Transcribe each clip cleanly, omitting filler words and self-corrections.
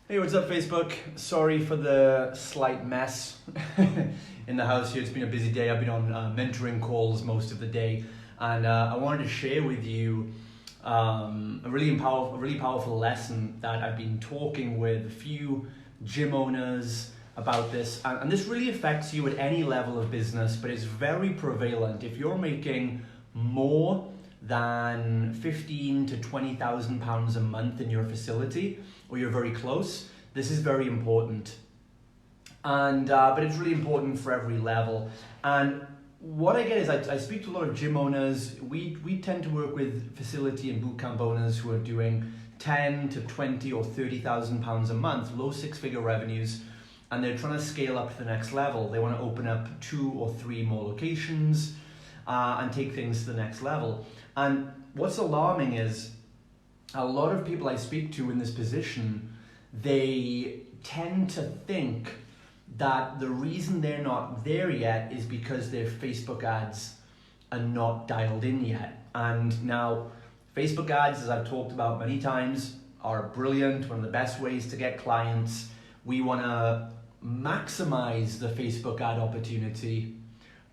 Hey, what's up, Facebook? Sorry for the slight mess in the house here. It's been a busy day. I've been on mentoring calls most of the day, and I wanted to share with you a really powerful lesson that I've been talking with a few gym owners about this, and this really affects you at any level of business, but it's very prevalent. If you're making more than 15 to 20,000 pounds a month in your facility, or you're very close, this is very important. And but it's really important for every level. And what I get is I speak to a lot of gym owners. We tend to work with facility and bootcamp owners who are doing 10 to 20 or 30,000 pounds a month, low six-figure revenues, and they're trying to scale up to the next level. They want to open up 2 or 3 more locations and take things to the next level. And what's alarming is a lot of people I speak to in this position, they tend to think that the reason they're not there yet is because their Facebook ads are not dialed in yet. And now, Facebook ads, as I've talked about many times, are brilliant, one of the best ways to get clients. We want to maximize the Facebook ad opportunity,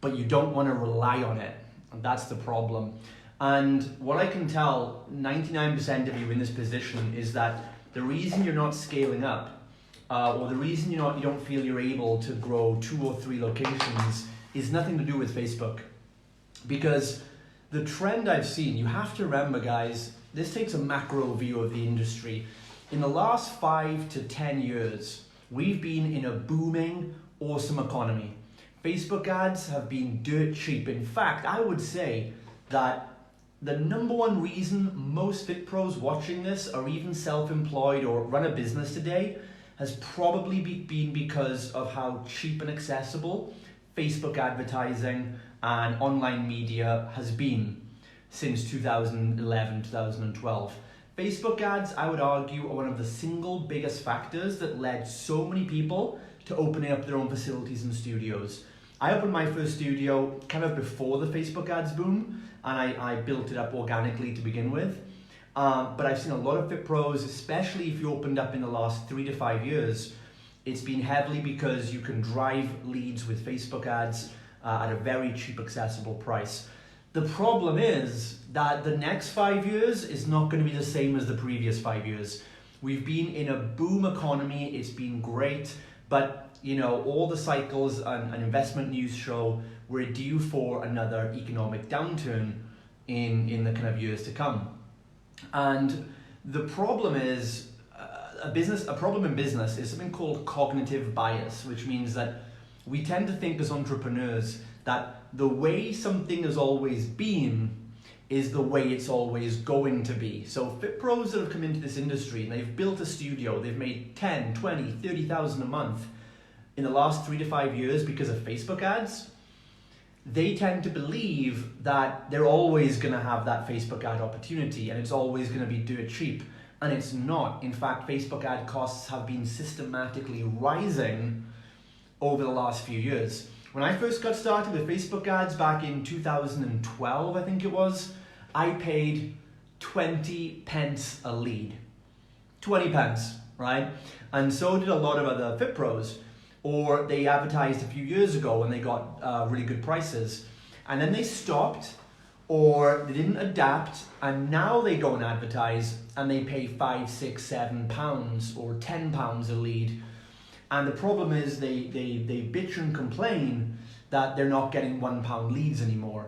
but you don't want to rely on it. And that's the problem. And what I can tell 99% of you in this position is that the reason you're not scaling up, or the reason you don't feel you're able to grow 2 or 3 locations is nothing to do with Facebook. Because the trend I've seen, you have to remember, guys, this takes a macro view of the industry. In the last 5 to 10 years, we've been in a booming, awesome economy. Facebook ads have been dirt cheap. In fact, I would say that the number one reason most fit pros watching this or even self-employed or run a business today has probably been because of how cheap and accessible Facebook advertising and online media has been since 2011, 2012. Facebook ads, I would argue, are one of the single biggest factors that led so many people to opening up their own facilities and studios. I opened my first studio kind of before the Facebook ads boom, and I built it up organically to begin with. But I've seen a lot of fit pros, especially if you opened up in the last 3 to 5 years, it's been heavily because you can drive leads with Facebook ads at a very cheap, accessible price. The problem is that the next 5 years is not going to be the same as the previous 5 years. We've been in a boom economy, it's been great, but all the cycles and investment news show we're due for another economic downturn in the kind of years to come. And the problem is, a problem in business is something called cognitive bias, which means that we tend to think as entrepreneurs that the way something has always been is the way it's always going to be. So fit pros that have come into this industry and they've built a studio, they've made 10, 20, 30,000 a month in the last 3 to 5 years because of Facebook ads, they tend to believe that they're always going to have that Facebook ad opportunity and it's always going to be dirt cheap. And it's not. In fact, Facebook ad costs have been systematically rising over the last few years. When I first got started with Facebook ads back in 2012, I think it was, I paid 20 pence a lead. 20 pence, right? And so did a lot of other fit pros. Or they advertised a few years ago and they got really good prices. And then they stopped or they didn't adapt, and now they go and advertise and they pay 5, 6, 7 pounds or 10 pounds a lead. And the problem is they bitch and complain that they're not getting £1 leads anymore.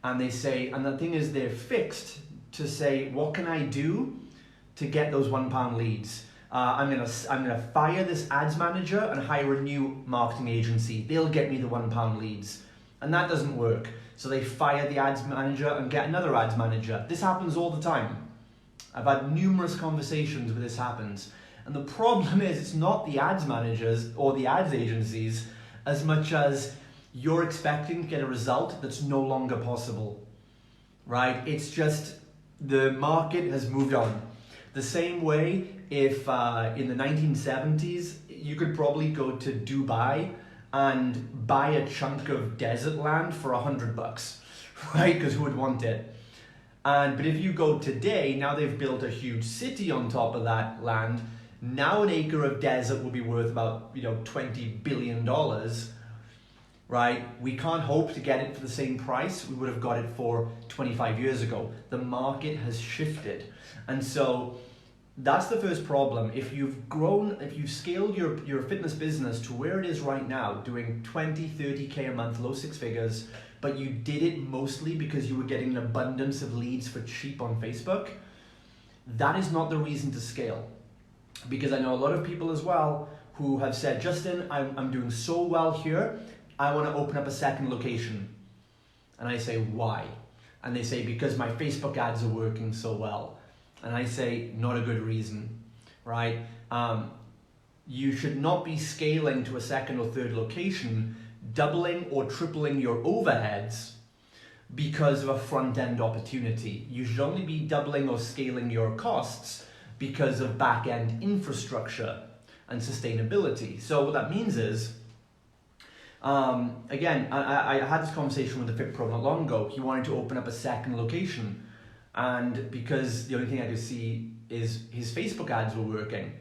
And they say, and the thing is they're fixed to say, what can I do to get those £1 leads? I'm gonna fire this ads manager and hire a new marketing agency. They'll get me the £1 leads. And that doesn't work. So they fire the ads manager and get another ads manager. This happens all the time. I've had numerous conversations where this happens. And the problem is it's not the ads managers or the ads agencies as much as you're expecting to get a result that's no longer possible, right? It's just the market has moved on. The same way if in the 1970s, you could probably go to Dubai and buy a chunk of desert land for $100, right? Because who would want it? But if you go today, now they've built a huge city on top of that land. Now an acre of desert will be worth about $20 billion, right? We can't hope to get it for the same price we would have got it for 25 years ago. The market has shifted. And so that's the first problem. If you've scaled your fitness business to where it is right now, doing 20, 30K a month, low six figures, but you did it mostly because you were getting an abundance of leads for cheap on Facebook, that is not the reason to scale. Because I know a lot of people as well who have said, Justin, I'm doing so well here, I want to open up a second location. And I say, why? And they say, because my Facebook ads are working so well. And I say, not a good reason, right? You should not be scaling to a second or third location, doubling or tripling your overheads because of a front-end opportunity. You should only be doubling or scaling your costs because of back-end infrastructure and sustainability. So what that means is, again, I had this conversation with the Fit Pro not long ago. He wanted to open up a second location. And because the only thing I could see is his Facebook ads were working.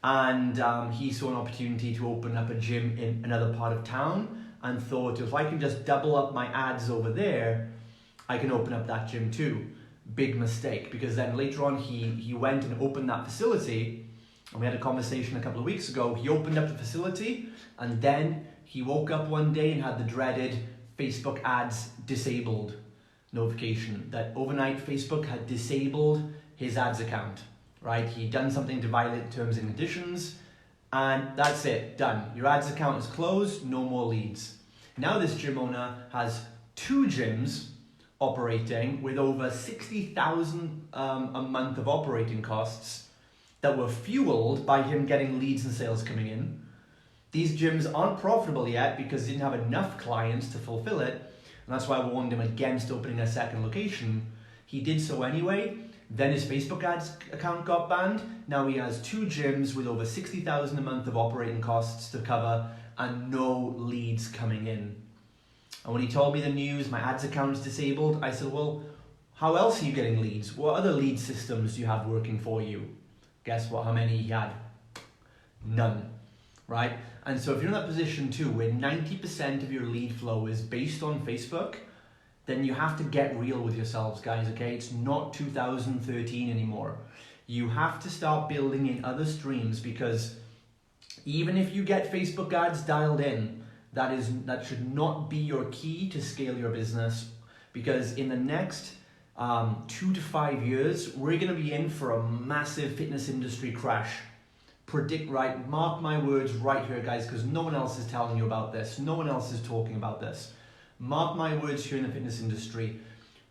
And he saw an opportunity to open up a gym in another part of town and thought, if I can just double up my ads over there, I can open up that gym too. Big mistake, because then later on he went and opened that facility, and we had a conversation a couple of weeks ago. He opened up the facility, and then he woke up one day and had the dreaded Facebook ads disabled notification that overnight Facebook had disabled his ads account, right? He'd done something to violate terms and conditions, and that's it, done. Your ads account is closed, no more leads. Now this gym owner has 2 gyms operating with over 60,000 a month of operating costs that were fueled by him getting leads and sales coming in. These gyms aren't profitable yet because he didn't have enough clients to fulfill it, and that's why I warned him against opening a second location. He did so anyway. Then his Facebook ads account got banned. Now he has 2 gyms with over 60,000 a month of operating costs to cover and no leads coming in. And when he told me the news, my ads account is disabled, I said, well, how else are you getting leads? What other lead systems do you have working for you? Guess what? How many he had? None, right? And so if you're in that position too, where 90% of your lead flow is based on Facebook, then you have to get real with yourselves, guys, okay? It's not 2013 anymore. You have to start building in other streams, because even if you get Facebook ads dialed in, that should not be your key to scale your business, because in the next 2 to 5 years, we're gonna be in for a massive fitness industry crash. Mark my words right here, guys, because no one else is telling you about this. No one else is talking about this. Mark my words here in the fitness industry.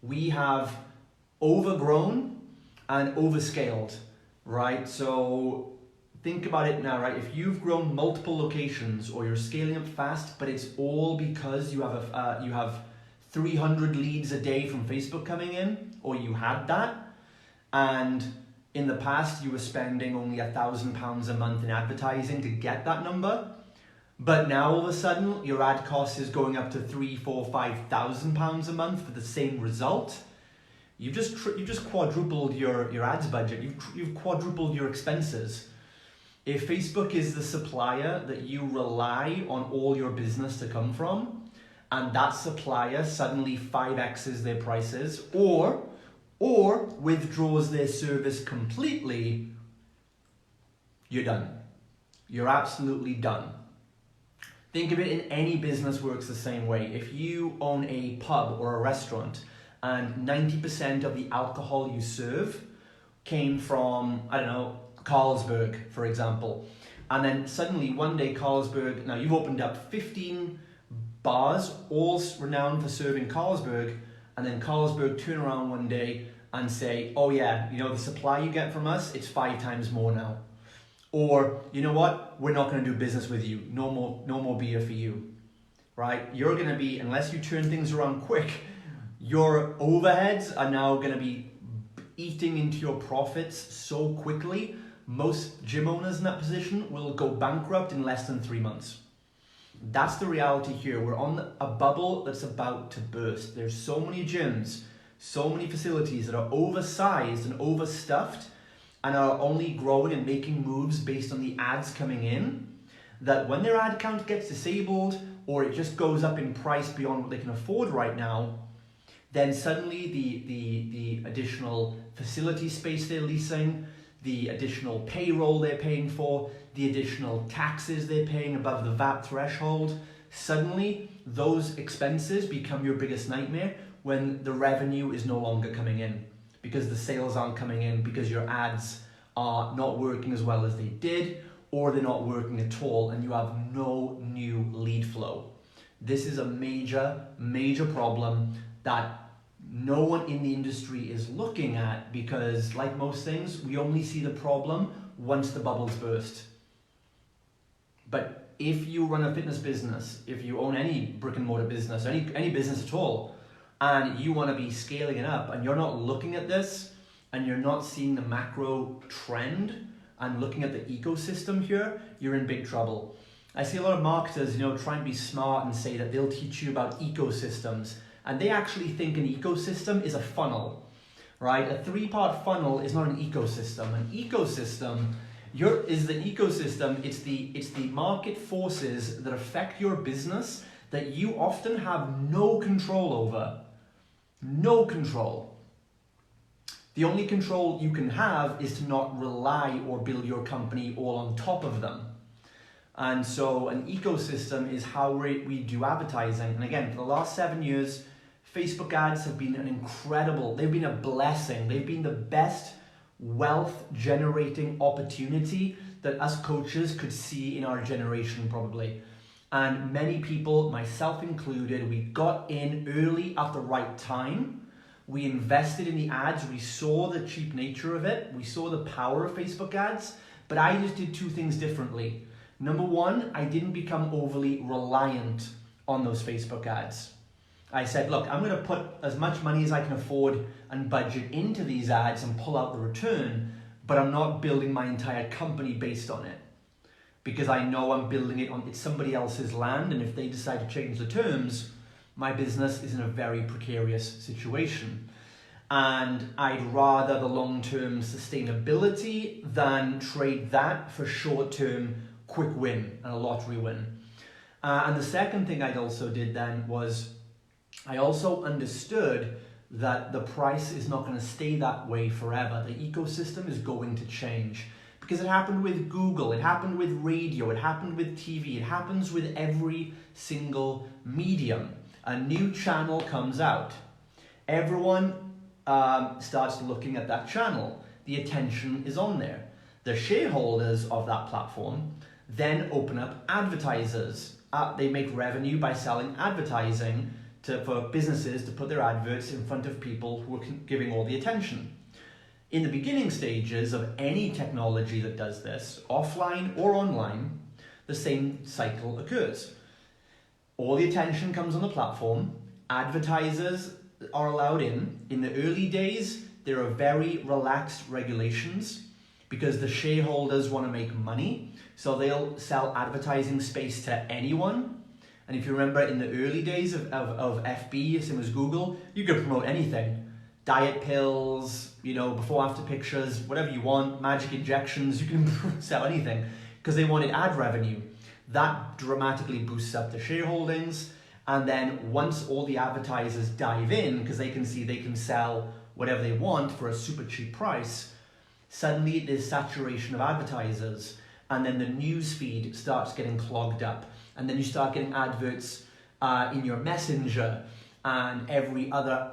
We have overgrown and overscaled, right? So think about it now, right? If you've grown multiple locations or you're scaling up fast, but it's all because you have 300 leads a day from Facebook coming in, or you had that, and in the past you were spending only £1,000 a month in advertising to get that number, but now all of a sudden your ad cost is going up to £3,000, £4,000, £5,000 a month for the same result. You've just quadrupled your ads budget. You've quadrupled your expenses. If Facebook is the supplier that you rely on all your business to come from, and that supplier suddenly 5x's their prices or withdraws their service completely, you're done. You're absolutely done. Think of it, in any business works the same way. If you own a pub or a restaurant and 90% of the alcohol you serve came from, I don't know, Carlsberg, for example, and then suddenly one day Carlsberg, now you've opened up 15 bars, all renowned for serving Carlsberg, and then Carlsberg turn around one day and say, oh yeah, the supply you get from us, it's 5 times more now. Or, you know what, we're not going to do business with you. No more beer for you, right? You're going to be, unless you turn things around quick, your overheads are now going to be eating into your profits so quickly. Most gym owners in that position will go bankrupt in less than 3 months. That's the reality here. We're on a bubble that's about to burst. There's so many gyms, so many facilities that are oversized and overstuffed, and are only growing and making moves based on the ads coming in, that when their ad account gets disabled or it just goes up in price beyond what they can afford right now, then suddenly the additional facility space they're leasing, the additional payroll they're paying for, the additional taxes they're paying above the VAT threshold, suddenly those expenses become your biggest nightmare when the revenue is no longer coming in, because the sales aren't coming in, because your ads are not working as well as they did, or they're not working at all, and you have no new lead flow. This is a major, major problem that no one in the industry is looking at, because like most things, we only see the problem once the bubbles burst. But if you run a fitness business, if you own any brick and mortar business, any business at all, and you want to be scaling it up and you're not looking at this and you're not seeing the macro trend and looking at the ecosystem here, you're in big trouble. I see a lot of marketers, try and be smart and say that they'll teach you about ecosystems, and they actually think an ecosystem is a funnel, right? A 3-part funnel is not an ecosystem. An ecosystem is the ecosystem. It's the market forces that affect your business that you often have no control over. No control. The only control you can have is to not rely or build your company all on top of them. And so an ecosystem is how we do advertising. And again, for the last 7 years, Facebook ads have been they've been a blessing. They've been the best wealth generating opportunity that us coaches could see in our generation probably. And many people, myself included, we got in early at the right time. We invested in the ads. We saw the cheap nature of it. We saw the power of Facebook ads, but I just did 2 things differently. Number 1, I didn't become overly reliant on those Facebook ads. I said, look, I'm going to put as much money as I can afford and budget into these ads and pull out the return, but I'm not building my entire company based on it, because I know I'm building it on it's somebody else's land, and if they decide to change the terms, my business is in a very precarious situation. And I'd rather the long-term sustainability than trade that for short-term quick win and a lottery win. And the second thing I also did then was I also understood that the price is not going to stay that way forever. The ecosystem is going to change, because it happened with Google, it happened with radio, it happened with TV, it happens with every single medium. A new channel comes out. Everyone starts looking at that channel. The attention is on there. The shareholders of that platform then open up advertisers. They make revenue by selling advertising for businesses to put their adverts in front of people who are giving all the attention. In the beginning stages of any technology that does this, offline or online, the same cycle occurs. All the attention comes on the platform, advertisers are allowed in. In the early days, there are very relaxed regulations because the shareholders want to make money, so they'll sell advertising space to anyone. And if you remember, in the early days of FB, same as Google, you could promote anything. Diet pills, before after pictures, whatever you want, magic injections, you can sell anything because they wanted ad revenue. That dramatically boosts up the shareholdings. And then once all the advertisers dive in, because they can see they can sell whatever they want for a super cheap price, suddenly there's saturation of advertisers. And then the news feed starts getting clogged up. And then you start getting adverts in your messenger, and every other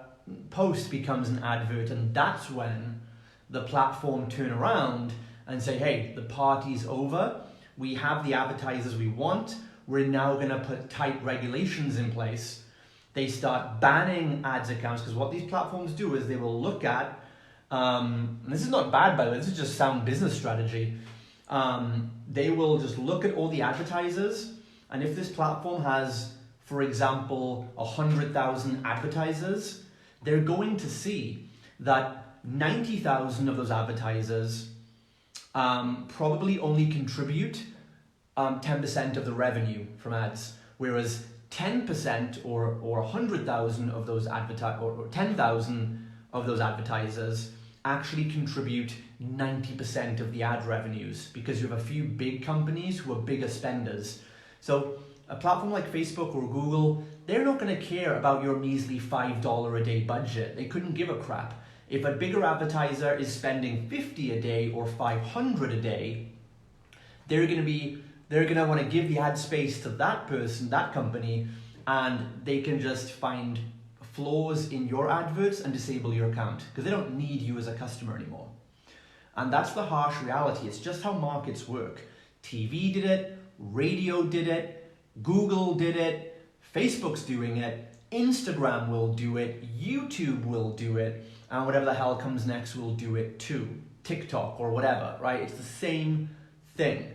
post becomes an advert. And that's when the platform turn around and say, hey, the party's over. We have the advertisers we want. We're now going to put tight regulations in place. They start banning ads accounts, because what these platforms do is they will look at, and this is not bad, by the way, this is just sound business strategy. They will just look at all the advertisers, and if this platform has, for example, 100,000 advertisers, they're going to see that 90,000 of those advertisers probably only contribute 10% of the revenue from ads, whereas 10% or 100,000 of those or 10,000 of those advertisers actually contribute 90% of the ad revenues, because you have a few big companies who are bigger spenders. So a platform like Facebook or Google, they're not going to care about your measly $5 a day budget. They couldn't give a crap. If a bigger advertiser is spending $50 a day or $500 a day, they're going to want to give the ad space to that person, that company, and they can just find flaws in your adverts and disable your account because they don't need you as a customer anymore. And that's the harsh reality. It's just how markets work. TV did it, radio did it, Google did it, Facebook's doing it, Instagram will do it, YouTube will do it, and whatever the hell comes next will do it too. TikTok or whatever, right? It's the same thing.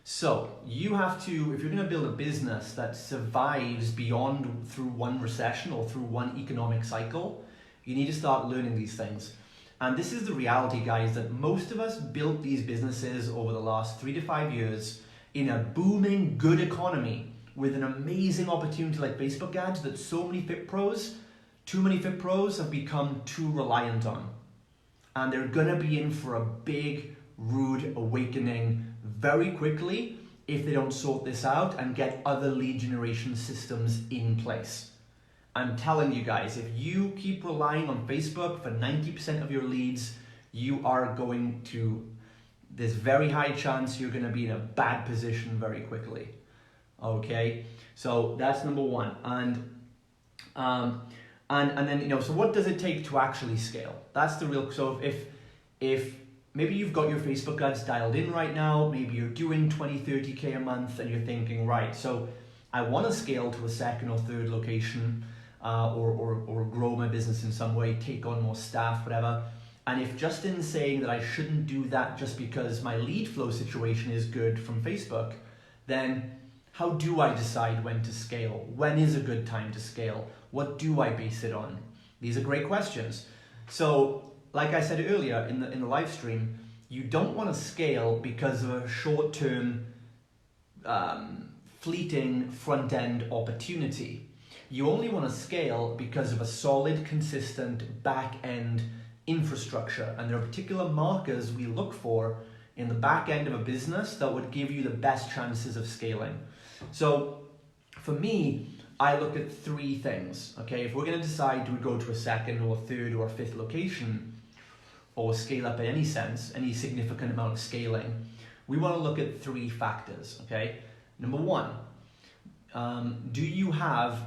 So you have to, if you're going to build a business that survives through one recession or through one economic cycle, you need to start learning these things. And this is the reality, guys, that most of us built these businesses over the last 3 to 5 years in a booming, good economy with an amazing opportunity like Facebook ads that too many fit pros have become too reliant on. And they're going to be in for a big, rude awakening very quickly if they don't sort this out and get other lead generation systems in place. I'm telling you guys, if you keep relying on Facebook for 90% of your leads, there's very high chance you're going to be in a bad position very quickly. Okay, so that's number one. And then, so what does it take to actually scale? That's the real, so if maybe you've got your Facebook ads dialed in right now, maybe you're doing 20, 30K a month and you're thinking, right, so I want to scale to a second or third location or grow my business in some way, take on more staff, whatever. And if Justin's saying that I shouldn't do that just because my lead flow situation is good from Facebook, then how do I decide when to scale? When is a good time to scale? What do I base it on? These are great questions. So, like I said earlier in the live stream, you don't want to scale because of a short-term, fleeting front-end opportunity. You only want to scale because of a solid, consistent back-end infrastructure. And there are particular markers we look for in the back end of a business that would give you the best chances of scaling. So for me, I look at 3 things, okay? If we're going to decide, do we go to a second or third or fifth location or scale up in any sense, any significant amount of scaling, we want to look at 3 factors, okay? Number 1, do you have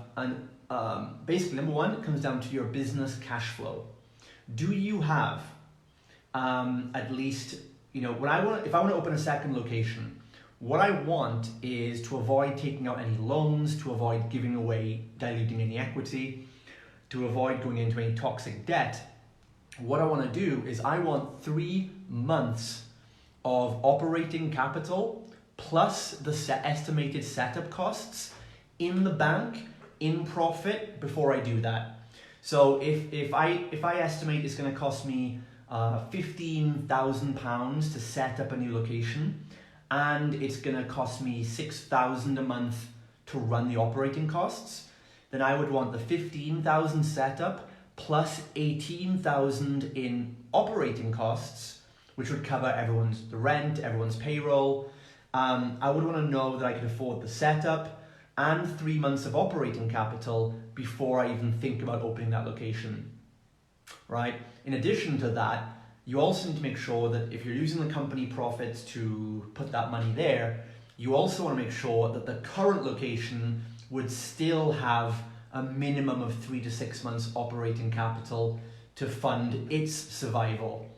basically number 1, it comes down to your business cash flow. Do you have at least, if I want to open a second location, what I want is to avoid taking out any loans, to avoid giving away, diluting any equity, to avoid going into any toxic debt. What I want to do is I want 3 months of operating capital plus the estimated setup costs in the bank, in profit before I do that. So if I estimate it's going to cost me £15,000 to set up a new location, and it's going to cost me $6,000 a month to run the operating costs, then I would want the $15,000 setup plus $18,000 in operating costs, which would cover the rent, everyone's payroll. I would want to know that I could afford the setup and 3 months of operating capital before I even think about opening that location, right? In addition to that, you also need to make sure that if you're using the company profits to put that money there, you also want to make sure that the current location would still have a minimum of 3 to 6 months operating capital to fund its survival.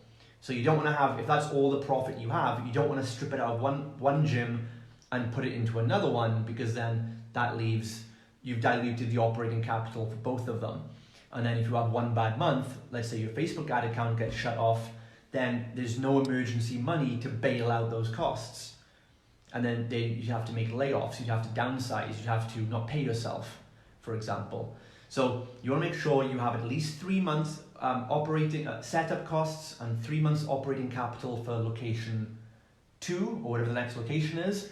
So you don't want to have, if that's all the profit you have, you don't want to strip it out of one gym and put it into another one, because then that leaves, you've diluted the operating capital for both of them. And then if you have one bad month, let's say your Facebook ad account gets shut off, then there's no emergency money to bail out those costs. And then you have to make layoffs, you have to downsize, you have to not pay yourself, for example. So you want to make sure you have at least 3 months operating setup costs and 3 months operating capital for location 2 or whatever the next location is,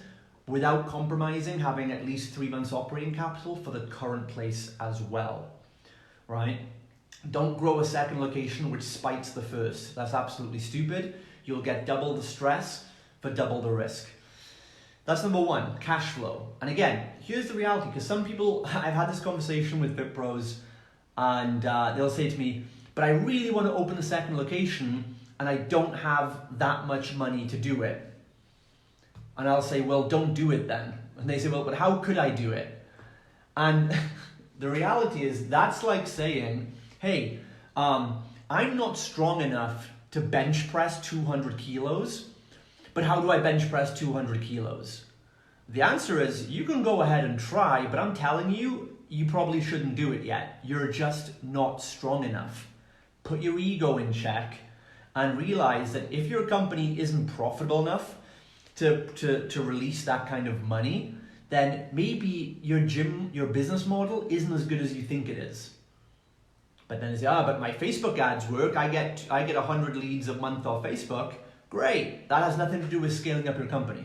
without compromising having at least 3 months operating capital for the current place as well, right? Don't grow a second location which spites the first. That's absolutely stupid. You'll get double the stress for double the risk. That's number one, cash flow. And again, here's the reality, because some people, I've had this conversation with Fit Pros, and they'll say to me, but I really want to open a second location and I don't have that much money to do it. And I'll say, well, don't do it then. And they say, well, but how could I do it? And the reality is that's like saying, hey, I'm not strong enough to bench press 200 kilos, but how do I bench press 200 kilos? The answer is you can go ahead and try, but I'm telling you, you probably shouldn't do it yet. You're just not strong enough. Put your ego in check and realize that if your company isn't profitable enough to release that kind of money, then maybe your business model isn't as good as you think it is. But then they say, but my Facebook ads work. I get 100 leads a month off Facebook. Great. That has nothing to do with scaling up your company,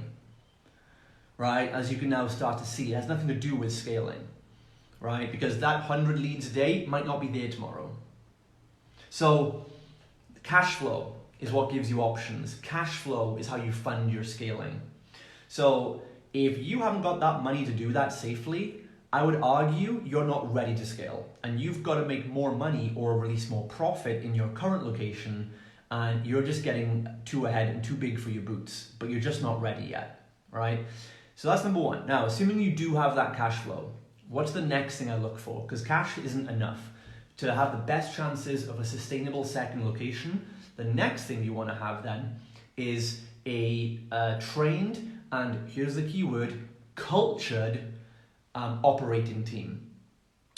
right? As you can now start to see, it has nothing to do with scaling, right? Because that 100 leads a day might not be there tomorrow. So cash flow is what gives you options. Cash flow is how you fund your scaling. So if you haven't got that money to do that safely, I would argue you're not ready to scale, and you've got to make more money or release more profit in your current location, and you're just getting too ahead and too big for your boots, but you're just not ready yet, right? So that's number one. Now, assuming you do have that cash flow, what's the next thing I look for? Because cash isn't enough. To have the best chances of a sustainable second location, the next thing you want to have then is a trained, and here's the key word, cultured operating team,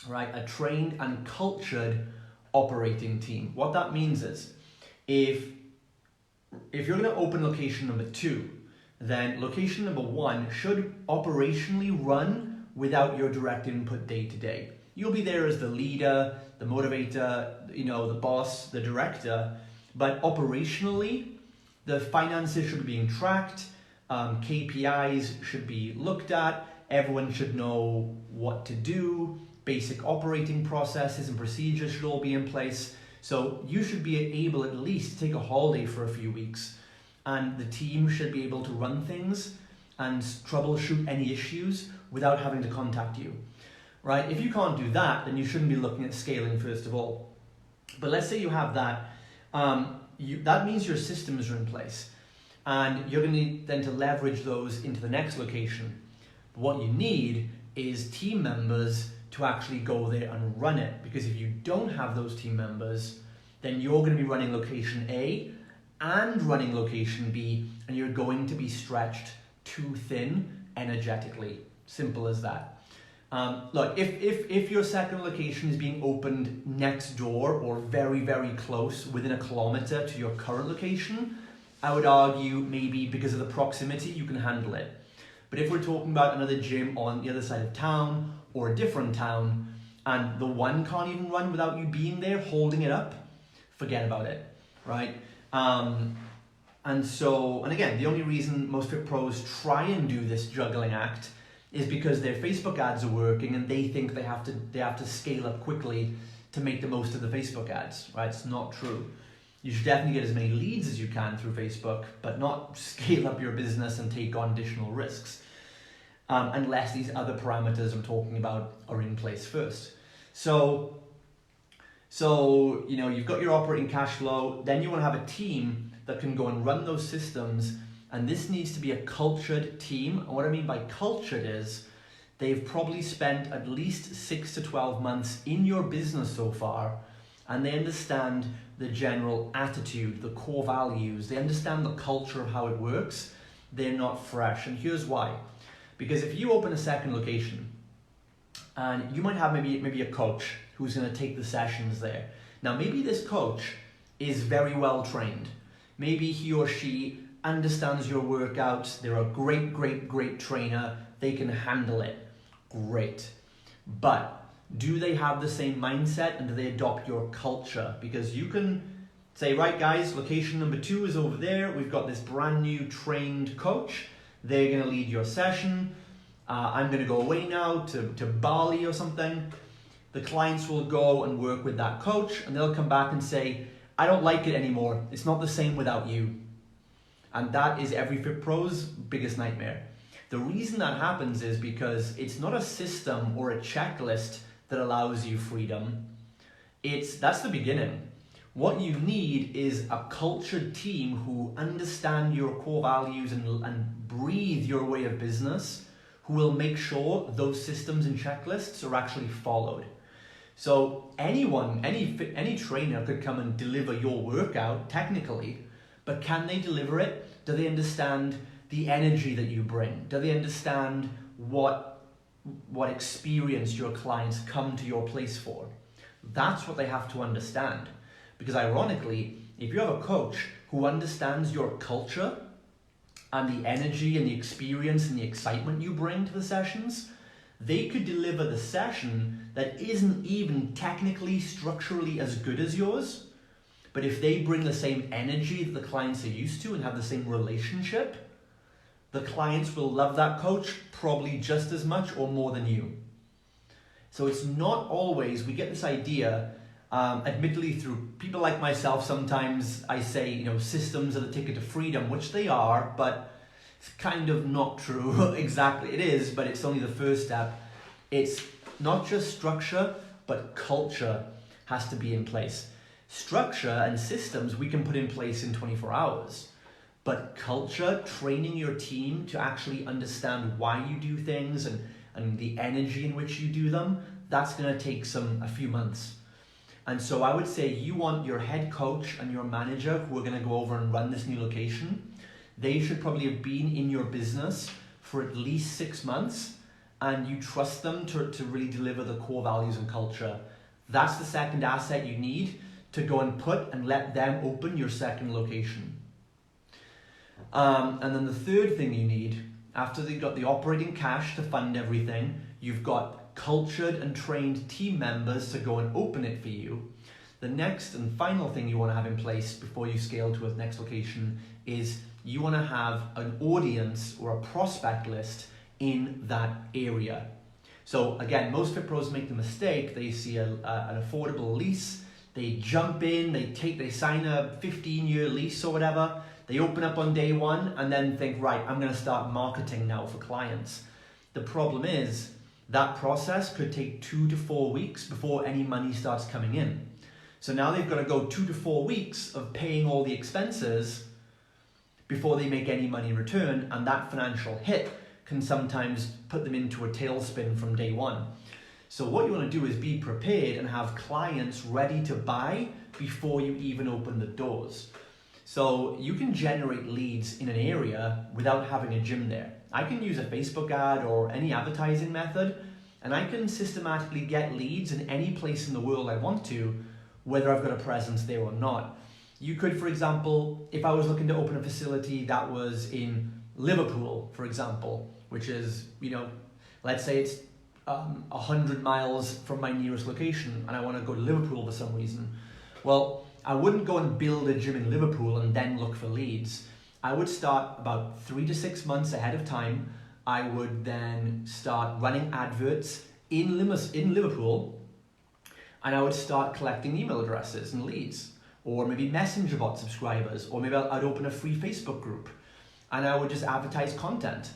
right? A trained and cultured operating team. What that means is, if you're going to open location number 2, then location number 1 should operationally run without your direct input day to day. You'll be there as the leader, the motivator, the boss, the director, but operationally, the finances should be being tracked, KPIs should be looked at, everyone should know what to do, basic operating processes and procedures should all be in place. So you should be able at least to take a holiday for a few weeks, and the team should be able to run things and troubleshoot any issues without having to contact you, right? If you can't do that, then you shouldn't be looking at scaling first of all. But let's say you have that, that means your systems are in place, and you're going to need then to leverage those into the next location. But what you need is team members to actually go there and run it, because if you don't have those team members, then you're going to be running location A and running location B, and you're going to be stretched too thin energetically. Simple as that. Look, if your second location is being opened next door or very, very close, within a kilometer to your current location, I would argue maybe because of the proximity you can handle it. But if we're talking about another gym on the other side of town or a different town, and the one can't even run without you being there holding it up, forget about it, right? And again, the only reason most Fit Pros try and do this juggling act is because their Facebook ads are working and they think they have to scale up quickly to make the most of the Facebook ads, right? It's not true. You should definitely get as many leads as you can through Facebook, but not scale up your business and take on additional risks, unless these other parameters I'm talking about are in place first. So you've got your operating cash flow, then you want to have a team that can go and run those systems, and this needs to be a cultured team. And what I mean by cultured is they've probably spent at least 6 to 12 months in your business so far, and they understand the general attitude, the core values, they understand the culture of how it works. They're not fresh, and here's why. Because if you open a second location, and you might have maybe a coach who's going to take the sessions there. Now maybe this coach is very well trained. Maybe he or she understands your workouts, they're a great trainer, they can handle it. Great. But do they have the same mindset, and do they adopt your culture? Because you can say, right guys, location number 2 is over there, we've got this brand new trained coach, they're going to lead your session, I'm going to go away now to Bali or something. the clients will go and work with that coach, and they'll come back and say, I don't like it anymore. It's not the same without you. And that is every Fit Pro's biggest nightmare. The reason that happens is because it's not a system or a checklist that allows you freedom. That's the beginning. What you need is a cultured team who understand your core values and breathe your way of business, who will make sure those systems and checklists are actually followed. So anyone, any trainer could come and deliver your workout technically, but can they deliver it? Do they understand the energy that you bring? Do they understand what experience your clients come to your place for? That's what they have to understand. Because ironically, if you have a coach who understands your culture and the energy and the experience and the excitement you bring to the sessions, they could deliver the session that isn't even technically, structurally as good as yours. But if they bring the same energy that the clients are used to and have the same relationship, the clients will love that coach probably just as much or more than you. So it's not always, we get this idea, admittedly through people like myself, sometimes I say, systems are the ticket to freedom, which they are, but it's kind of not true. Exactly, it is, but it's only the first step. It's not just structure, but culture has to be in place. Structure and systems we can put in place in 24 hours. But culture, training your team to actually understand why you do things and the energy in which you do them, that's going to take a few months. And so I would say you want your head coach and your manager who are going to go over and run this new location, they should probably have been in your business for at least 6 months, and you trust them to really deliver the core values and culture. That's the second asset you need to go and put and let them open your second location. And then the third thing you need, after you've got the operating cash to fund everything, you've got cultured and trained team members to go and open it for you. The next and final thing you want to have in place before you scale to a next location is you want to have an audience or a prospect list in that area. So again, most Fit Pros make the mistake, they see an affordable lease, they jump in, they sign a 15-year lease or whatever, they open up on day one and then think, right, I'm going to start marketing now for clients. The problem is that process could take 2 to 4 weeks before any money starts coming in. So now they've got to go 2 to 4 weeks of paying all the expenses before they make any money in return, and that financial hit can sometimes put them into a tailspin from day one. So what you want to do is be prepared and have clients ready to buy before you even open the doors. So you can generate leads in an area without having a gym there. I can use a Facebook ad or any advertising method, and I can systematically get leads in any place in the world I want to, whether I've got a presence there or not. You could, for example, if I was looking to open a facility that was in Liverpool, for example, which is, let's say it's 100 miles from my nearest location, and I want to go to Liverpool for some reason. Well, I wouldn't go and build a gym in Liverpool and then look for leads. I would start about 3 to 6 months ahead of time. I would then start running adverts in Liverpool, and I would start collecting email addresses and leads, or maybe messenger bot subscribers, or maybe I'd open a free Facebook group, and I would just advertise content.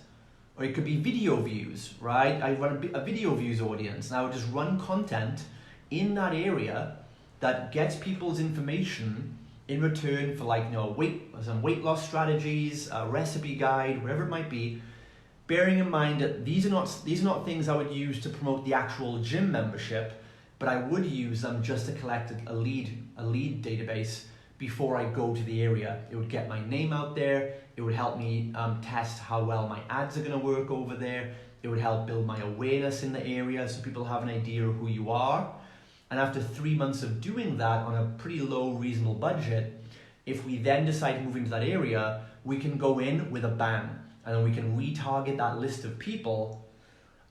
Or it could be video views, right? I run a video views audience, and I would just run content in that area that gets people's information in return for some weight loss strategies, a recipe guide, whatever it might be, bearing in mind that these are not things I would use to promote the actual gym membership, but I would use them just to collect a lead database before I go to the area. It would get my name out there. It would help me test how well my ads are going to work over there. It would help build my awareness in the area so people have an idea of who you are. And after 3 months of doing that on a pretty low, reasonable budget, if we then decide to move into that area, we can go in with a bang, and then we can retarget that list of people.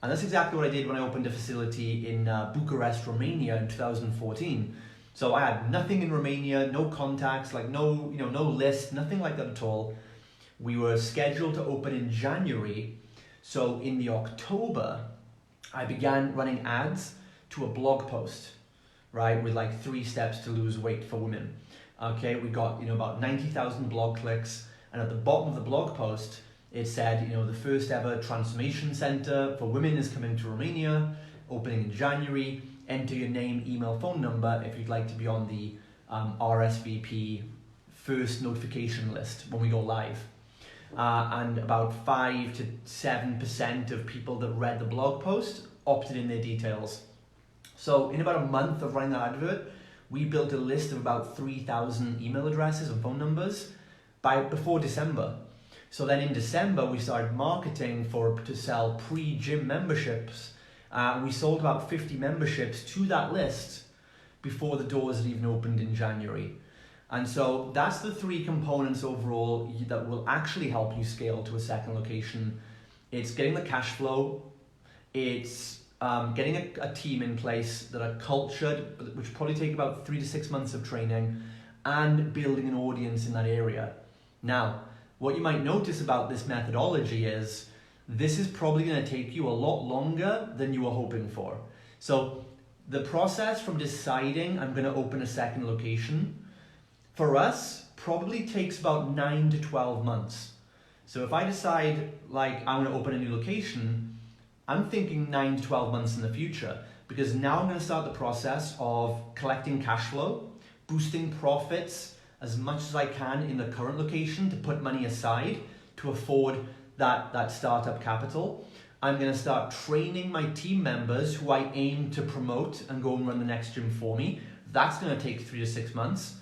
And that's exactly what I did when I opened a facility in Bucharest, Romania in 2014. So I had nothing in Romania, no contacts, no list, nothing like that at all. We were scheduled to open in January. So in the October, I began running ads to a blog post, right, with like 3 steps to lose weight for women. Okay, we got, about 90,000 blog clicks, and at the bottom of the blog post, it said, the first ever transformation center for women is coming to Romania, opening in January. Enter your name, email, phone number if you'd like to be on the RSVP first notification list when we go live. And about 5 to 7% of people that read the blog post opted in their details. So in about a month of running that advert, we built a list of about 3,000 email addresses and phone numbers before December. So then in December, we started marketing to sell pre-gym memberships. We sold about 50 memberships to that list before the doors had even opened in January. And so that's the 3 components overall that will actually help you scale to a second location. It's getting the cash flow, it's getting a team in place that are cultured, which probably take about 3 to 6 months of training, and building an audience in that area. Now, what you might notice about this methodology is this is probably going to take you a lot longer than you were hoping for. So the process from deciding I'm going to open a second location, for us, probably takes about 9 to 12 months. So if I decide like I'm going to open a new location, I'm thinking 9 to 12 months in the future, because now I'm going to start the process of collecting cash flow, boosting profits as much as I can in the current location to put money aside to afford that startup capital. I'm going to start training my team members who I aim to promote and go and run the next gym for me. That's going to take 3 to 6 months.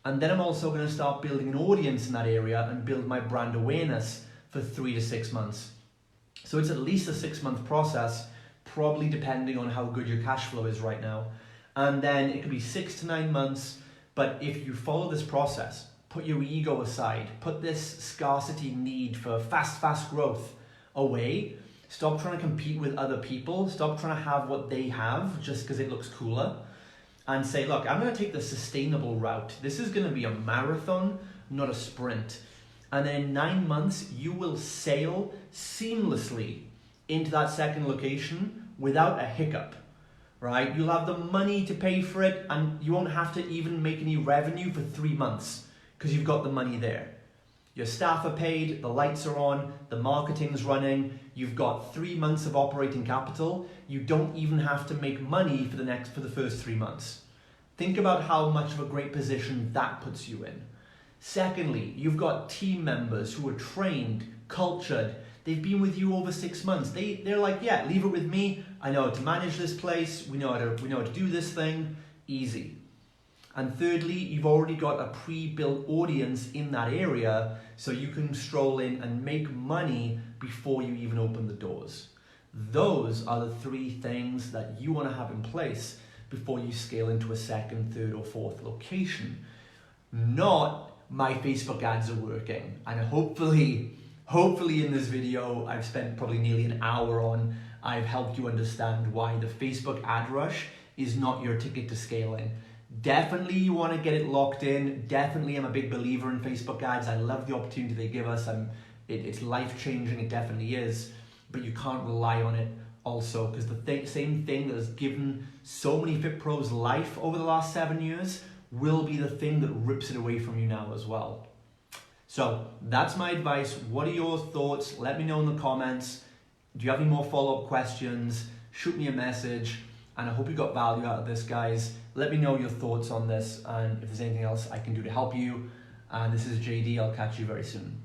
And then I'm also going to start building an audience in that area and build my brand awareness for 3 to 6 months. So it's at least a 6-month process, probably depending on how good your cash flow is right now. And then it could be 6 to 9 months. But if you follow this process, put your ego aside, put this scarcity need for fast growth away, stop trying to compete with other people, stop trying to have what they have just because it looks cooler, and say, look, I'm going to take the sustainable route. This is going to be a marathon, not a sprint. And then in 9 months, you will sail seamlessly into that second location without a hiccup, right? You'll have the money to pay for it, and you won't have to even make any revenue for 3 months because you've got the money there. Your staff are paid, the lights are on, the marketing's running, you've got 3 months of operating capital. You don't even have to make money for the first 3 months. Think about how much of a great position that puts you in. Secondly, you've got team members who are trained, cultured, they've been with you over 6 months. They're like, yeah, leave it with me. I know how to manage this place. We know how to do this thing. Easy. And thirdly, you've already got a pre-built audience in that area, so you can stroll in and make money before you even open the doors. Those are the 3 things that you want to have in place before you scale into a second, third, or fourth location. Not my Facebook ads are working. And hopefully in this video, I've spent probably nearly an hour on, I've helped you understand why the Facebook ad rush is not your ticket to scaling. Definitely you want to get it locked in. Definitely I'm a big believer in Facebook ads. I love the opportunity they give us. It's life-changing, it definitely is. But you can't rely on it also, because the same thing that has given so many Fit Pros life over the last 7 years will be the thing that rips it away from you now as well. So that's my advice. What are your thoughts? Let me know in the comments. Do you have any more follow-up questions? Shoot me a message. And I hope you got value out of this, guys. Let me know your thoughts on this, and if there's anything else I can do to help you. This is JD. I'll catch you very soon.